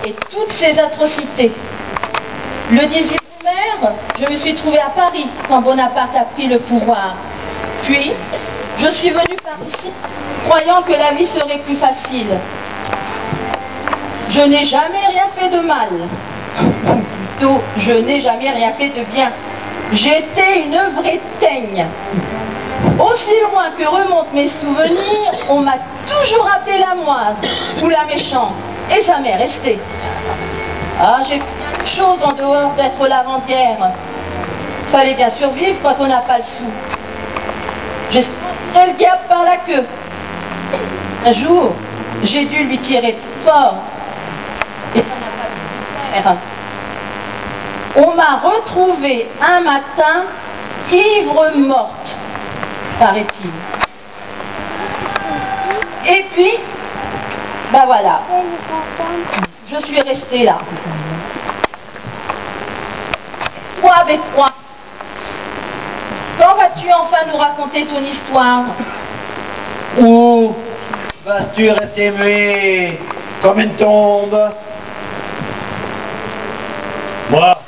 et toutes ces atrocités. Le 18 mai, je me suis trouvée à Paris quand Bonaparte a pris le pouvoir. Puis, je suis venue par ici, croyant que la vie serait plus facile. Je n'ai jamais rien fait de mal. Plutôt, je n'ai jamais rien fait de bien. J'étais une vraie teigne. Aussi loin que remontent mes souvenirs, on m'a toujours appelée la moise ou la méchante. Et ça m'est resté. Ah, j'ai fait plein de choses en dehors d'être lavandière. Fallait bien survivre quand on n'a pas le sou. J'ai tiré le diable par la queue. Un jour, j'ai dû lui tirer fort. Et ça n'a pas pu se faire. On m'a retrouvée un matin, ivre morte, paraît-il. Et puis, ben voilà, je suis restée là. Quoi avec quoi? Quand vas-tu enfin nous raconter ton histoire? Où vas-tu rester muet comme une tombe? Moi,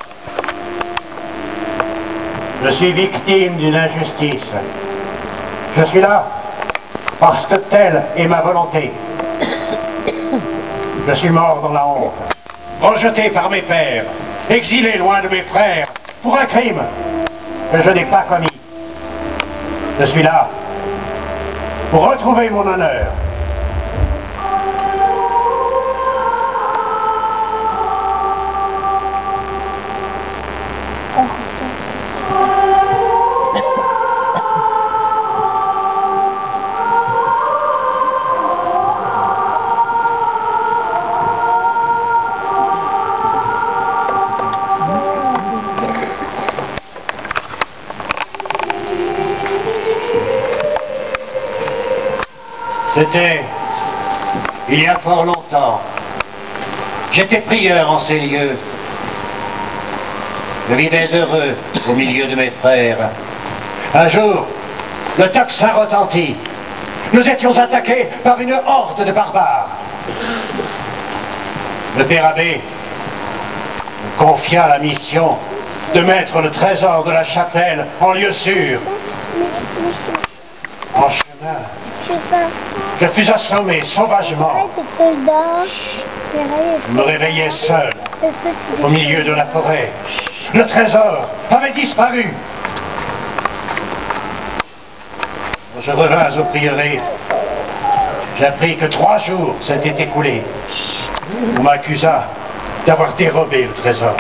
je suis victime d'une injustice. Je suis là parce que telle est ma volonté. Je suis mort dans la honte, rejeté par mes pères, exilé loin de mes frères, pour un crime que je n'ai pas commis. Je suis là pour retrouver mon honneur. C'était il y a fort longtemps. J'étais prieur en ces lieux. Je vivais heureux au milieu de mes frères. Un jour, le tocsin retentit. Nous étions attaqués par une horde de barbares. Le père abbé me confia la mission de mettre le trésor de la chapelle en lieu sûr. En chemin, je fus assommé sauvagement. Je me réveillais seul, au milieu de la forêt. Le trésor avait disparu. Quand je revins au prieuré, j'appris que 3 jours s'étaient écoulés. On m'accusa d'avoir dérobé le trésor.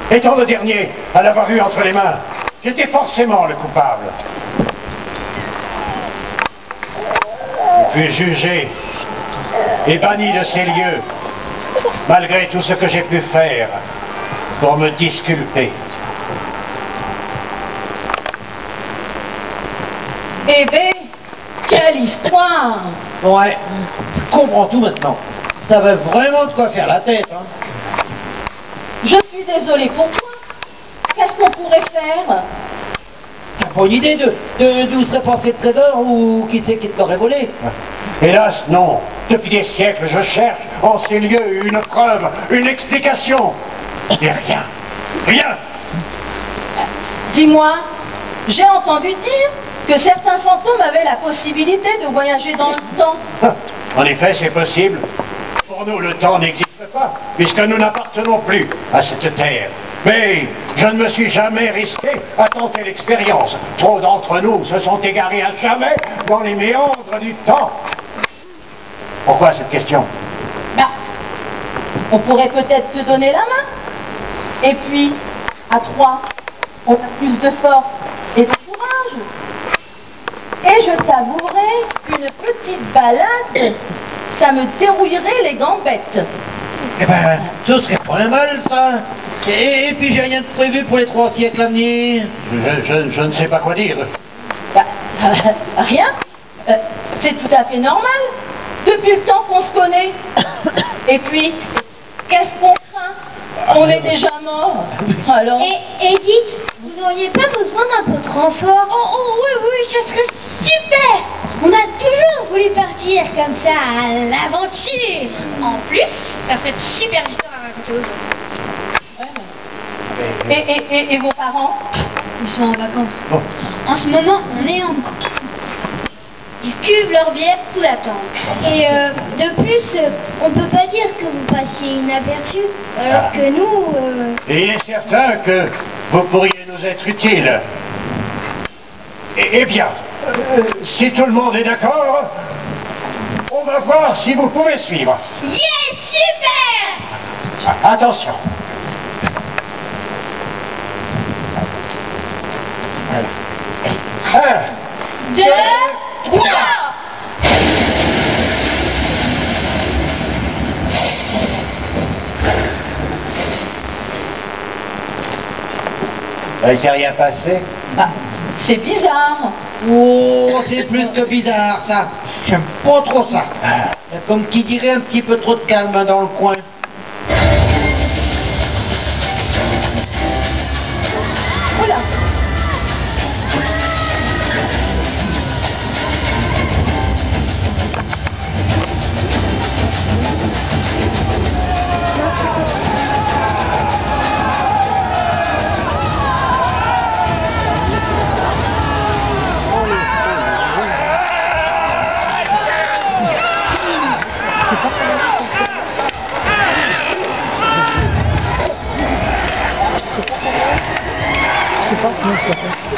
Étant le dernier à l'avoir eu entre les mains, j'étais forcément le coupable. Je fus jugé et banni de ces lieux, malgré tout ce que j'ai pu faire pour me disculper. Eh bien, quelle histoire! Ouais, je comprends tout maintenant. T'avais vraiment de quoi faire la tête, hein? Je suis désolée pour toi. Qu'est-ce qu'on pourrait faire? T'as pas une idée d'où serait passé le trésor ou qui c'est qui te l'aurait volé? Hélas, non. Depuis des siècles, je cherche en ces lieux une preuve, une explication. Et rien. Rien. Dis-moi, j'ai entendu dire que certains fantômes avaient la possibilité de voyager dans le temps. En effet, c'est possible. Pour nous, le temps n'existe pas, puisque nous n'appartenons plus à cette terre. Mais je ne me suis jamais risqué à tenter l'expérience. Trop d'entre nous se sont égarés à jamais dans les méandres du temps. Pourquoi cette question? Ben, on pourrait peut-être te donner la main. Et puis, à 3, on a plus de force et de courage. Et je t'avouerai qu'une petite balade, ça me dérouillerait les gambettes. Eh ben, ce serait pas un mal, ça. Et puis j'ai rien de prévu pour les 3 siècles à venir. Je ne sais pas quoi dire. Ben, rien. C'est tout à fait normal. Depuis le temps qu'on se connaît. Et puis, qu'est-ce qu'on craint? On est déjà mort. Alors... Et dites, vous n'auriez pas besoin d'un peu de renfort? Oh oui, ça serait super! On a toujours voulu partir comme ça à l'aventure. En plus, Ça ferait de super histoires à raconter aux autres. Ouais. Et vos parents? Ils sont en vacances. Bon. En ce moment, on est en cours. Ils cuvent leur bière sous la tente. Et de plus, on peut pas dire que vous passiez inaperçu, alors que nous... Et il est certain que vous pourriez nous être utiles. Eh bien, si tout le monde est d'accord, on va voir si vous pouvez suivre. Yes, super! Attention. Voilà. 2, 3! Il s'est rien passé? Ah, c'est bizarre. Oh, c'est plus que bizarre, ça. J'aime pas trop ça. Comme qui dirait un petit peu trop de calme dans le coin. Oula.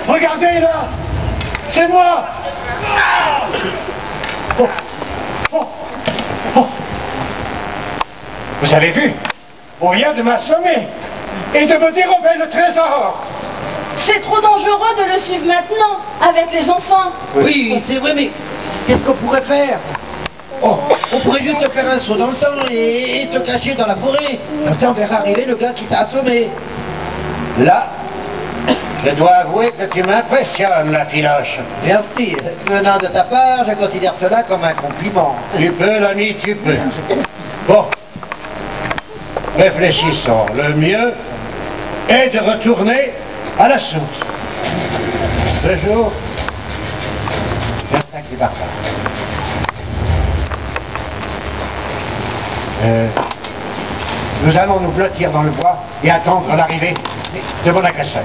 Regardez là! C'est moi! Oh. Oh. Oh. Vous avez vu? On vient de m'assommer et de me dérober le trésor! C'est trop dangereux de le suivre maintenant, avec les enfants. Oui, c'est vrai, mais qu'est-ce qu'on pourrait faire? Oh, on pourrait juste te faire un saut dans le temps et te cacher dans la forêt. Comme ça, on verra arriver le gars qui t'a assommé. Là, je dois avouer que tu m'impressionnes, la filoche. Merci. Venant de ta part, je considère cela comme un compliment. Tu peux, l'ami, tu peux. Bon. Réfléchissons. Le mieux est de retourner à la source. Ce jour, j'attaque les barbares. Nous allons nous blottir dans le bois et attendre l'arrivée de mon agresseur.